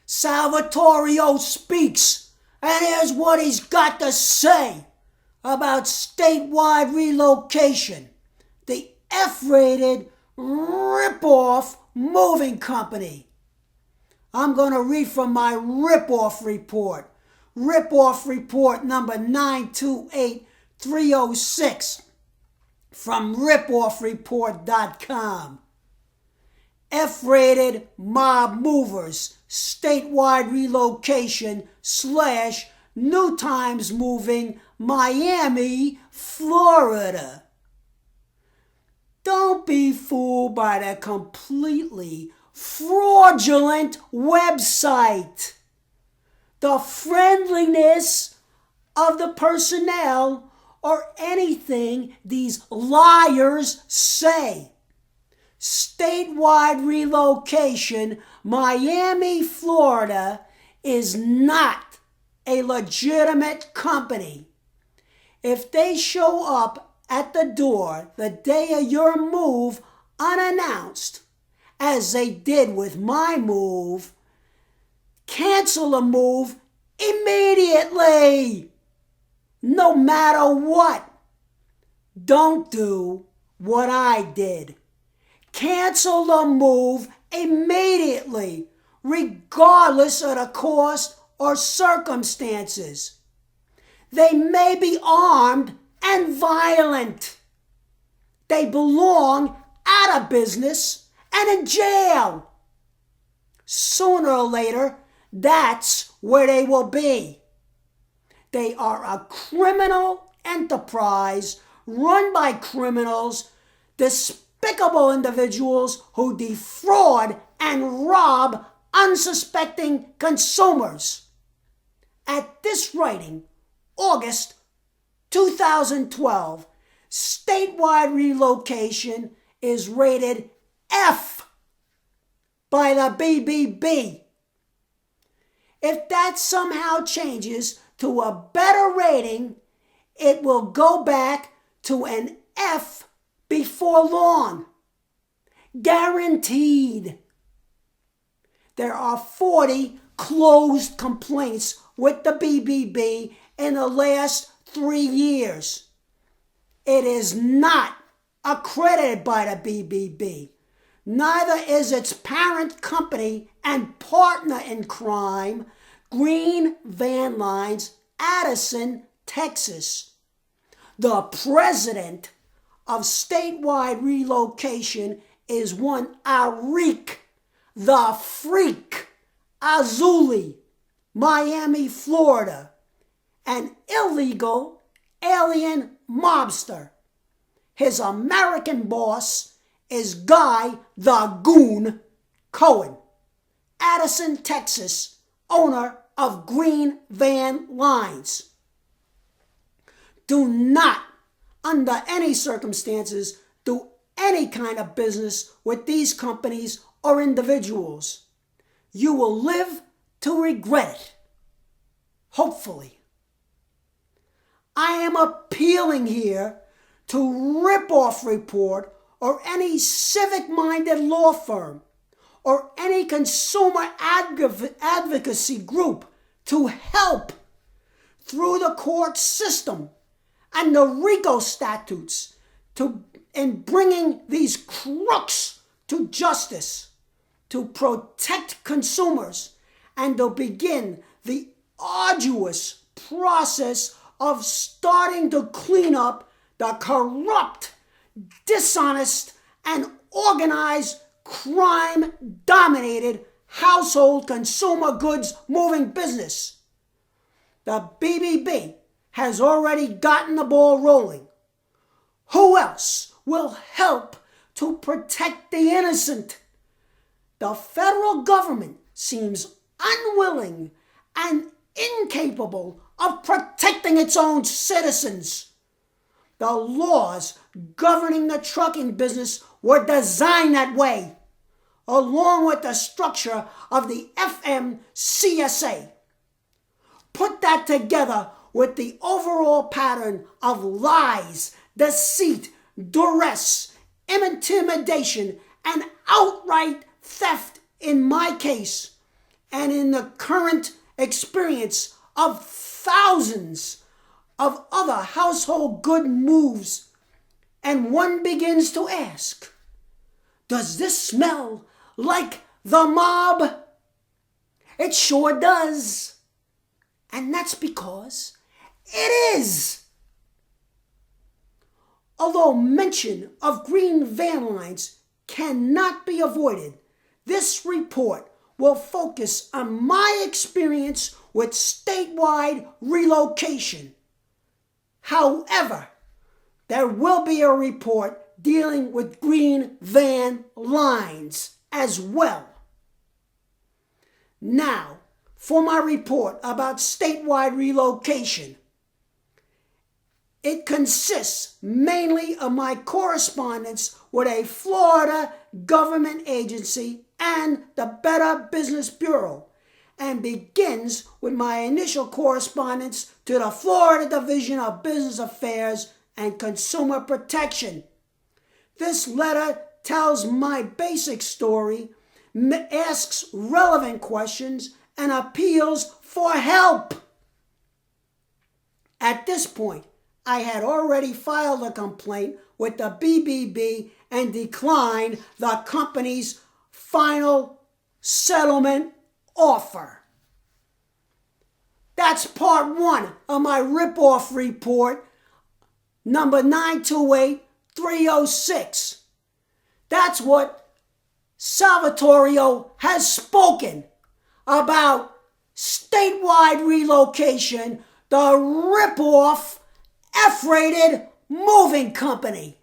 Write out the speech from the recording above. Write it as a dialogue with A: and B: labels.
A: Salvatorio speaks, and here's what he's got to say about statewide relocation, the F-rated Ripoff moving company. I'm going to read from my Ripoff report. Ripoff report number 928306 from ripoffreport.com. F-rated mob movers, statewide relocation / New Times moving, Miami, Florida. Don't be fooled by the completely fraudulent website. The friendliness of the personnel or anything these liars say. Statewide relocation, Miami, Florida, is not a legitimate company. If they show up at the door the day of your move unannounced, as they did with my move, cancel the move immediately, no matter what. Don't do what I did. Cancel the move immediately, regardless of the cost or circumstances. They may be armed and violent. They belong out of business and in jail. Sooner or later, that's where they will be. They are a criminal enterprise run by criminals, despicable individuals who defraud and rob unsuspecting consumers. At this writing, August 2012, statewide relocation is rated F by the BBB. If that somehow changes to a better rating, it will go back to an F before long. Guaranteed. There are 40 closed complaints with the BBB in the last 3 years. It is not accredited by the BBB. Neither is its parent company and partner in crime, Green Van Lines, Addison, Texas. The president of statewide relocation is one Arik, the Freak, Azuli, Miami, Florida, an illegal alien mobster. His American boss is Guy the Goon Cohen, Addison, Texas, owner of Green Van Lines. Do not, under any circumstances, do any kind of business with these companies or individuals. You will live to regret it. Hopefully. I am appealing here to Ripoff Report or any civic-minded law firm or any consumer advocacy group to help through the court system and the RICO statutes in bringing these crooks to justice, to protect consumers, and to begin the arduous process of starting to clean up the corrupt, dishonest, and organized crime-dominated household consumer goods moving business. The BBB has already gotten the ball rolling. Who else will help to protect the innocent? The federal government seems unwilling and incapable of protecting its own citizens. The laws governing the trucking business were designed that way, along with the structure of the FMCSA. Put that together with the overall pattern of lies, deceit, duress, intimidation, and outright theft in my case, and in the current experience of thousands of other household good moves, and one begins to ask, does this smell like the mob? It sure does. And that's because it is. Although mention of green van lines cannot be avoided, this report will focus on my experience with statewide relocation. However, there will be a report dealing with green van lines as well. Now, for my report about statewide relocation. It consists mainly of my correspondence with a Florida government agency and the Better Business Bureau, and begins with my initial correspondence to the Florida Division of Business Affairs and Consumer Protection. This letter tells my basic story, asks relevant questions, and appeals for help. At this point, I had already filed a complaint with the BBB and declined the company's final settlement offer. That's part 1 of my Ripoff report, number 928-306. That's what Salvatorio has spoken about statewide relocation, the Ripoff F-rated moving company.